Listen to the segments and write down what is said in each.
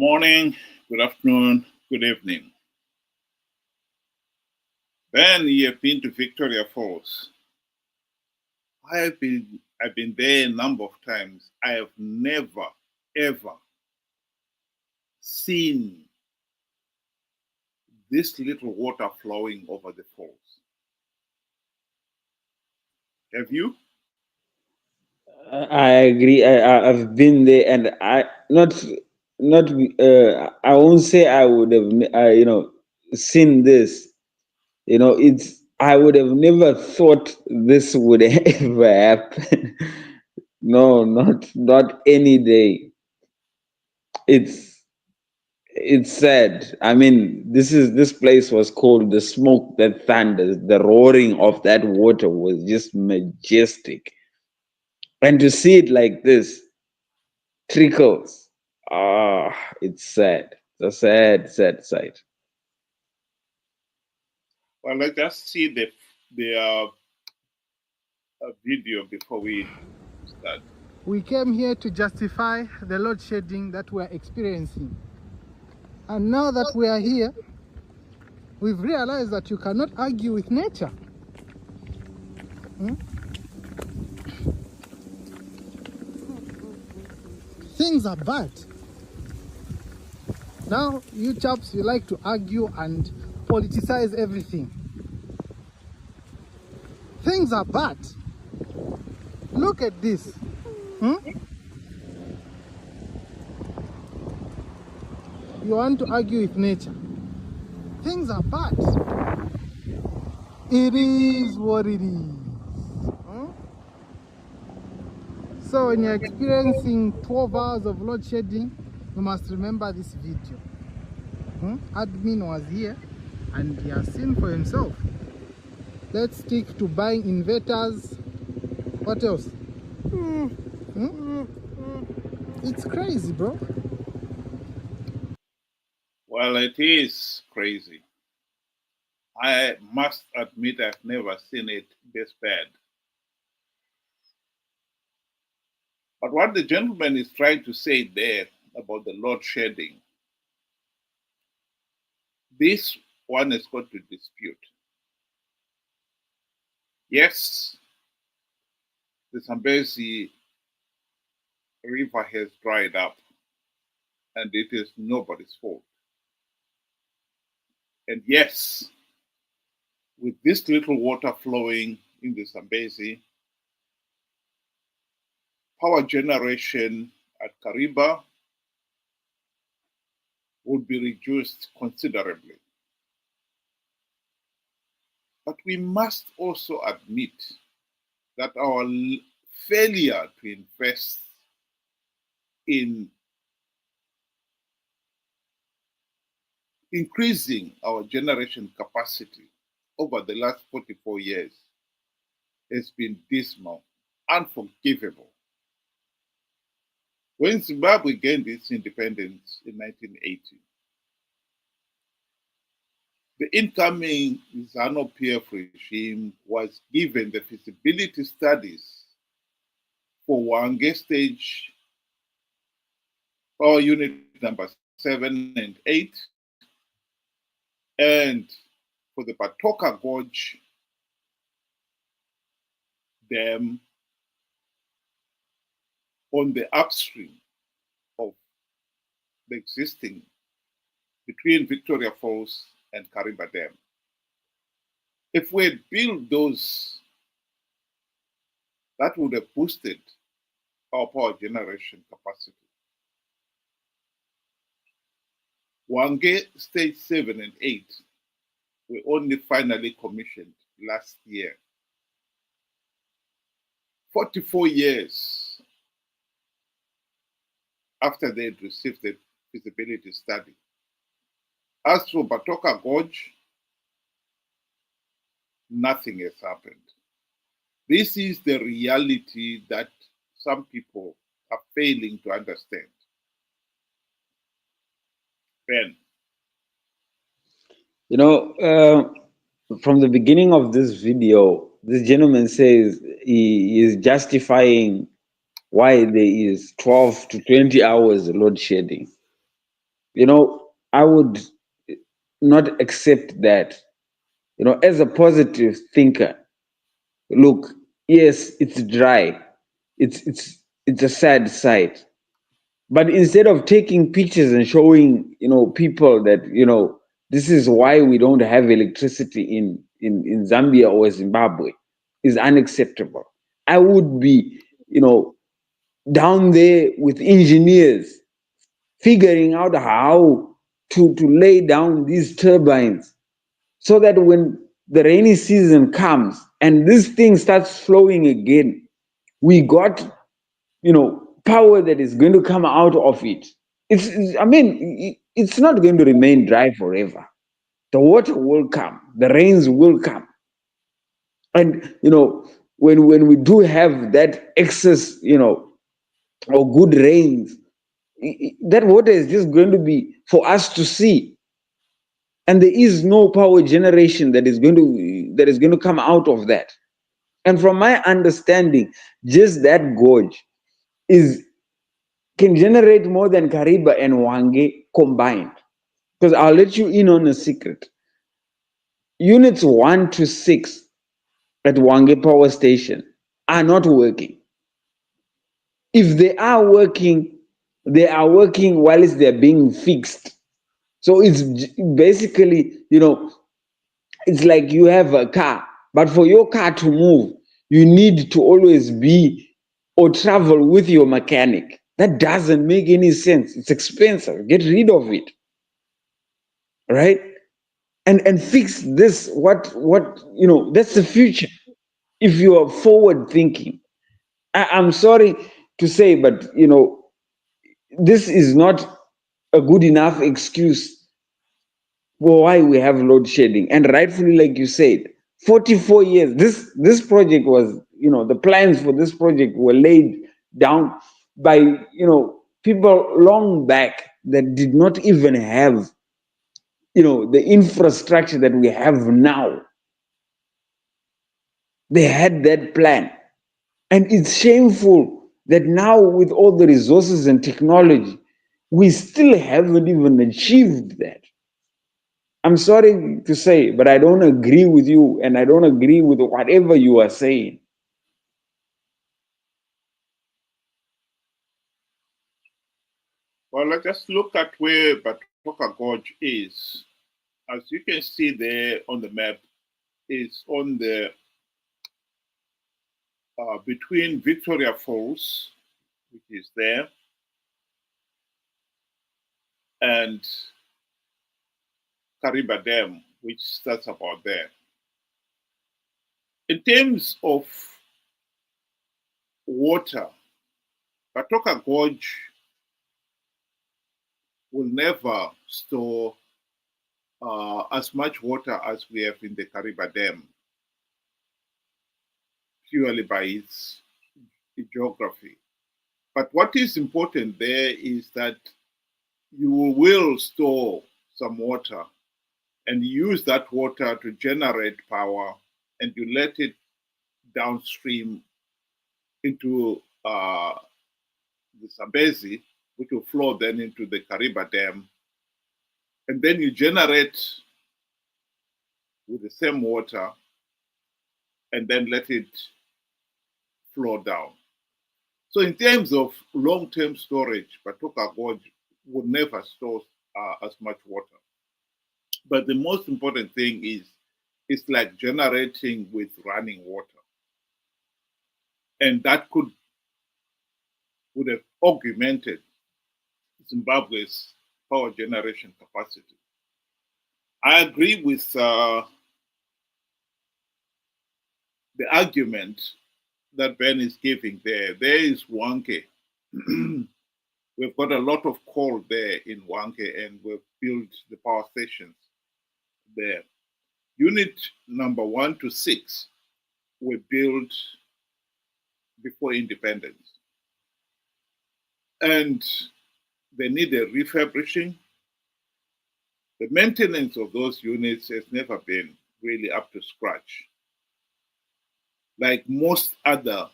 morning, good afternoon, good evening. Ben, you have been to Victoria Falls. I've been there a number of times. I have never, ever seen this little water flowing over the falls. Have you? I agree. I've been there, and I won't say I would have seen this. I would have never thought this would ever happen. No, not any day. It's sad. I mean, this place was called the smoke that thunders. The roaring of that water was just majestic, and to see it like this trickles. It's sad. It's a sad sight. Well, let's just see the video before we start. We came here to justify the load shedding that we are experiencing. And now that we are here, we've realized that you cannot argue with nature. Things are bad. Now, you chaps, you like to argue and politicize everything. Things are bad. Look at this. You want to argue with nature. Things are bad. It is what it is. So when you're experiencing 12 hours of load shedding, you must remember this video. Admin was here and he has seen for himself. Let's stick to buying inverters. What else? It's crazy, bro. Well, it is crazy. I must admit I've never seen it this bad. But what the gentleman is trying to say there about the load shedding, this one is got to dispute. Yes, the Zambezi River has dried up, and it is nobody's fault. And yes, with this little water flowing in the Zambezi, power generation at Kariba would be reduced considerably. But we must also admit that our failure to invest in increasing our generation capacity over the last 44 years has been dismal, unforgivable. When Zimbabwe gained its independence in 1980, the incoming ZANU-PF regime was given the feasibility studies for Hwange stage power unit number 7 and 8, and for the Batoka Gorge Dam on the upstream of the existing between Victoria Falls and Kariba Dam. If we had built those, that would have boosted our power generation capacity. Hwange stage 7 and 8 were only finally commissioned last year. 44 years after they had received the feasibility study. As for Batoka Gorge, nothing has happened. This is the reality that some people are failing to understand. Ben. From the beginning of this video, this gentleman says he is justifying why there is 12 to 20 hours load shedding. I would not accept that. As a positive thinker, look, yes, it's dry. It's a sad sight. But instead of taking pictures and showing, people that, this is why we don't have electricity in Zambia or Zimbabwe, is unacceptable. I would be, down there with engineers figuring out how to lay down these turbines so that when the rainy season comes and this thing starts flowing again, we got, power that is going to come out of it. It's not going to remain dry forever. The water will come, the rains will come. And, when we do have that excess, or good rains, that water is just going to be for us to see. And there is no power generation that is going to come out of that. And from my understanding, just that gorge can generate more than Kariba and Hwange combined. Because I'll let you in on a secret. Units 1 to 6 at Hwange Power Station are not working. If they are working whilst they're being fixed. So it's basically, it's like you have a car, but for your car to move, you need to always be or travel with your mechanic. That doesn't make any sense. It's expensive. Get rid of it. Right? And fix this. That's the future. If you are forward thinking. I'm sorry to say, but this is not a good enough excuse for why we have load shedding. And rightfully, like you said, 44 years. This project was, the plans for this project were laid down by, people long back that did not even have, the infrastructure that we have now. They had that plan. And it's shameful that now, with all the resources and technology, we still haven't even achieved that. I'm sorry to say, but I don't agree with you, and I don't agree with whatever you are saying. Well, let's just look at where Batoka Gorge is. As you can see there on the map, it's on the between Victoria Falls, which is there, and Kariba Dam, which starts about there. In terms of water, Batoka Gorge will never store as much water as we have in the Kariba Dam, purely by its geography. But what is important there is that you will store some water and use that water to generate power, and you let it downstream into the Zambezi, which will flow then into the Kariba Dam. And then you generate with the same water and then let it flow down. So in terms of long-term storage, Batoka Gorge will never store as much water. But the most important thing is it's like generating with running water. And that would have augmented Zimbabwe's power generation capacity. I agree with the argument that Ben is giving there. There is Hwange. We've got a lot of coal there in Hwange, and we've built the power stations there. Unit number 1 to 6 were built before independence. And they need a refurbishing. The maintenance of those units has never been really up to scratch. Like most other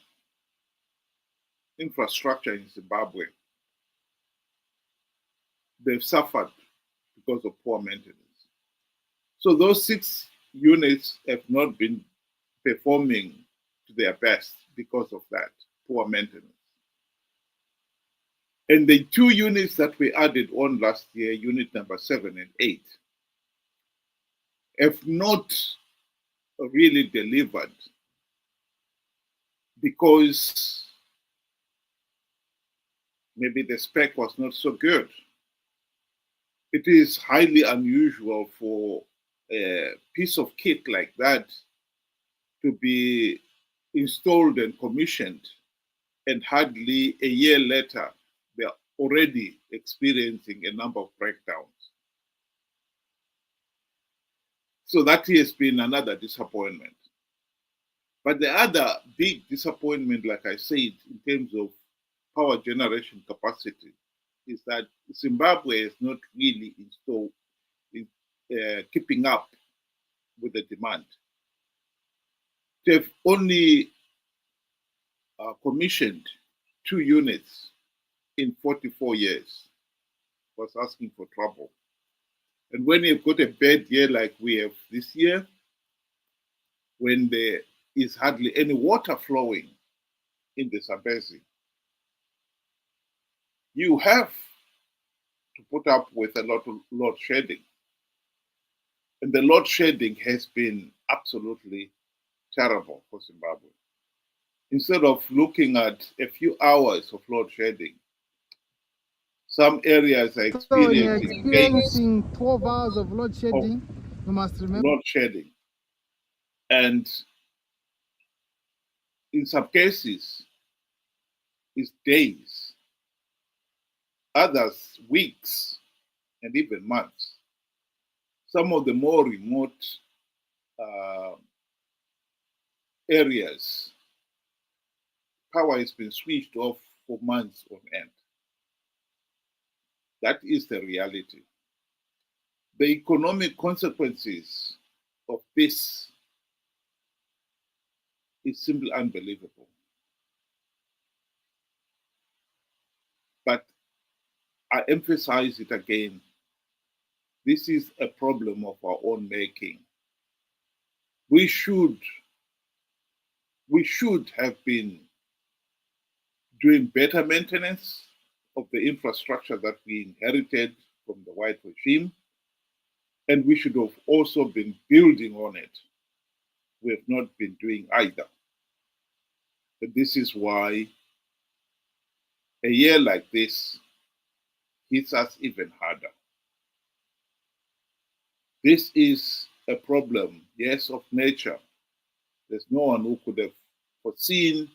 infrastructure in Zimbabwe, they've suffered because of poor maintenance. So those 6 units have not been performing to their best because of that poor maintenance. And the 2 units that we added on last year, unit number 7 and 8, have not really delivered because maybe the spec was not so good. It is highly unusual for a piece of kit like that to be installed and commissioned, and hardly a year later, they're already experiencing a number of breakdowns. So that has been another disappointment. But the other big disappointment, like I said, in terms of power generation capacity, is that Zimbabwe is not really keeping up with the demand. They've only commissioned 2 units in 44 years. Was asking for trouble. And when you've got a bad year like we have this year, when there is hardly any water flowing in the Zambezi, you have to put up with a lot of load shedding. And the load shedding has been absolutely terrible for Zimbabwe. Instead of looking at a few hours of load shedding, some areas are So when you're experiencing days experiencing 12 hours of load shedding, you must remember. load shedding. And in some cases, it's days, others weeks, and even months. Some of the more remote areas, power has been switched off for months on end. That is the reality. The economic consequences of this is simply unbelievable. But I emphasize it again, this is a problem of our own making. We should have been doing better maintenance of the infrastructure that we inherited from the white regime, and we should have also been building on it. We have not been doing either. And this is why a year like this hits us even harder. This is a problem, yes, of nature. There's no one who could have foreseen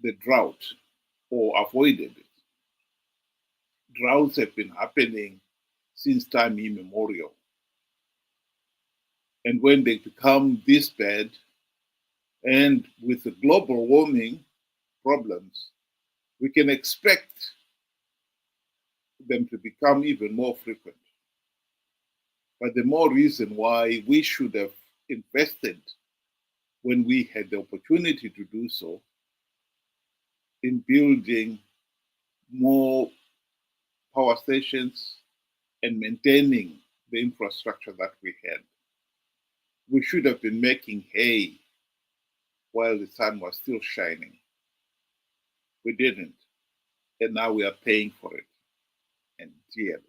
the drought or avoided it. Droughts have been happening since time immemorial. And when they become this bad, and with the global warming problems, we can expect them to become even more frequent. But the more reason why we should have invested when we had the opportunity to do so in building more power stations and maintaining the infrastructure that we had. We should have been making hay while the sun was still shining. We didn't. And now we are paying for it, and dearly.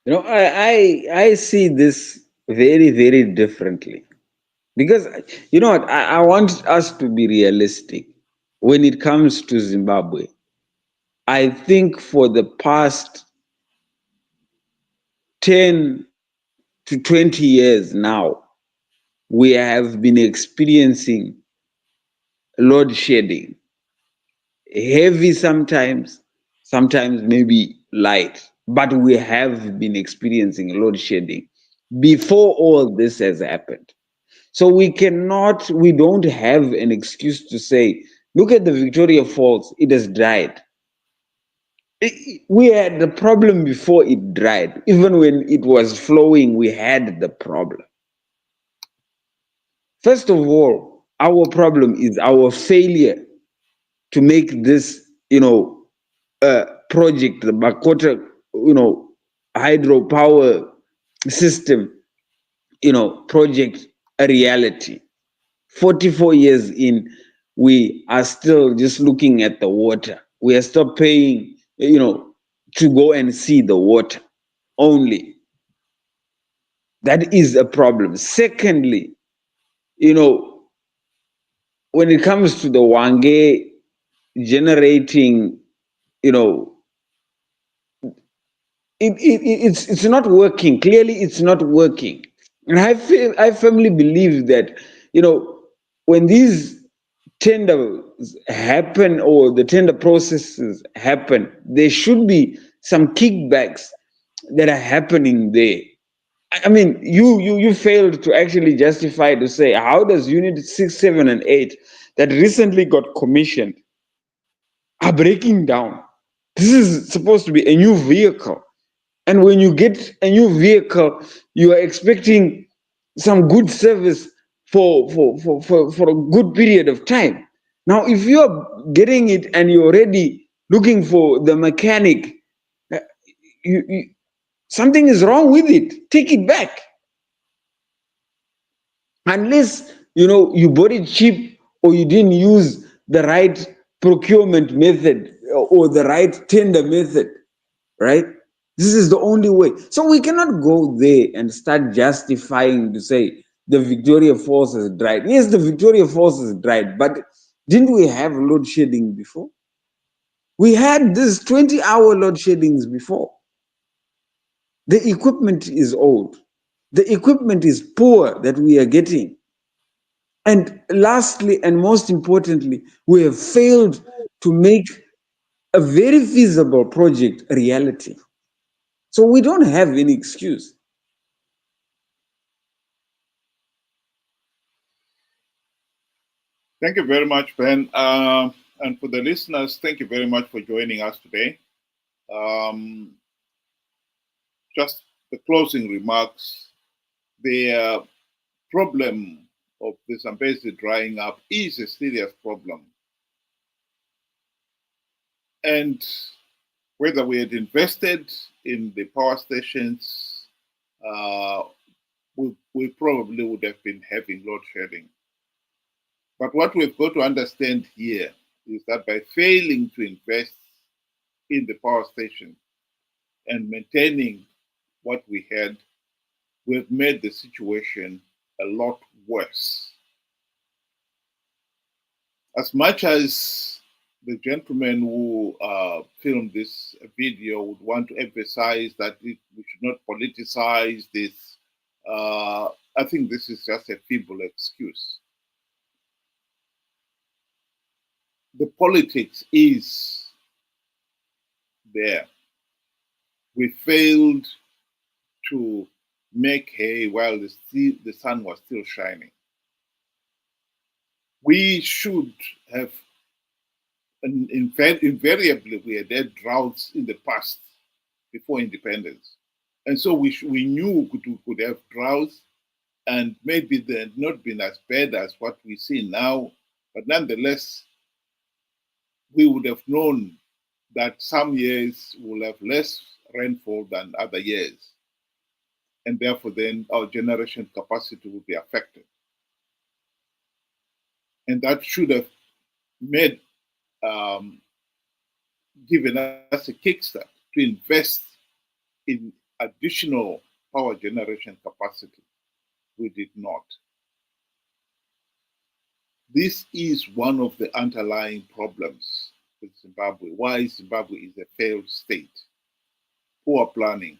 I see this very, very differently. Because, you know what, I want us to be realistic when it comes to Zimbabwe. I think for the past 10 to 20 years now, we have been experiencing load shedding. Heavy sometimes maybe light, but we have been experiencing load shedding before all this has happened. So we don't have an excuse to say, look at the Victoria Falls, it has dried. We had the problem before it dried. Even when it was flowing, we had the problem. First of all, Our problem is our failure to make this, project, the Bakota, hydropower system, project, a reality. 44 years in, we are still just looking at the water. We are still paying, to go and see the water only. That is a problem. Secondly, when it comes to the Hwange generating, it's not working. Clearly, it's not working. And I firmly believe that, when these tenders happen or the tender processes happen, there should be some kickbacks that are happening there. I mean, you failed to actually justify to say, how does Unit 6, 7, and 8 that recently got commissioned are breaking down? This is supposed to be a new vehicle. And when you get a new vehicle, you are expecting some good service for a good period of time. Now, if you are getting it and you're already looking for the mechanic, uh, something is wrong with it. Take it back. Unless you bought it cheap or you didn't use the right procurement method or the right tender method, right? This is the only way. So we cannot go there and start justifying to say the Victoria Falls has dried. Yes, the Victoria Falls has dried, but didn't we have load shedding before? We had this 20-hour load sheddings before. The equipment is old. The equipment is poor that we are getting. And lastly, and most importantly, we have failed to make a very feasible project a reality. So we don't have any excuse. Thank you very much, Ben. And for the listeners, thank you very much for joining us today. Just the closing remarks. The problem of the Zambezi drying up is a serious problem. And whether we had invested in the power stations, we probably would have been having load shedding. But what we've got to understand here is that by failing to invest in the power station and maintaining what we had, we've made the situation a lot worse. As much as the gentleman who filmed this video would want to emphasize that we should not politicize this, I think this is just a feeble excuse. The politics is there. We failed to make hay while the sun was still shining. We should have, invariably, we had had droughts in the past before independence. And so we knew we could have droughts, and maybe they had not been as bad as what we see now, but nonetheless, we would have known that some years will have less rainfall than other years. And therefore, then our generation capacity will be affected. And that should have made, given us a kickstart to invest in additional power generation capacity. We did not. This is one of the underlying problems with Zimbabwe. Why Zimbabwe is a failed state. Poor planning.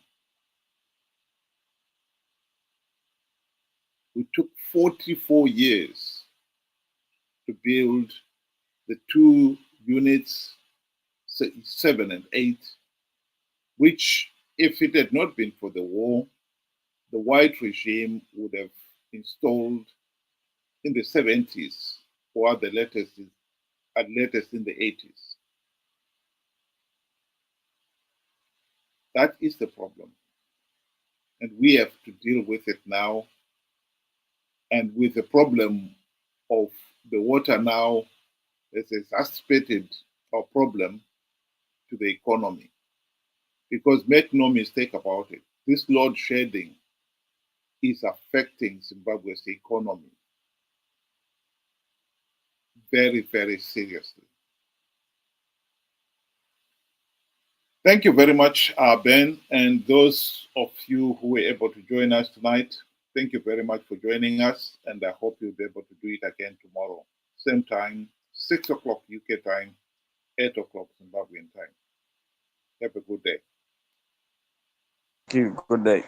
We took 44 years to build the two units, 7 and 8, which, if it had not been for the war, the white regime would have installed in the 70s, or at latest in the 80s. That is the problem. And we have to deal with it now. And with the problem of the water now has exacerbated our problem to the economy. Because make no mistake about it, this load shedding is affecting Zimbabwe's economy very, very seriously. Thank you very much, Ben, and those of you who were able to join us tonight. Thank you very much for joining us, and I hope you'll be able to do it again tomorrow. Same time, 6 o'clock UK time, 8 o'clock Zimbabwean time. Have a good day. Thank you. Good day.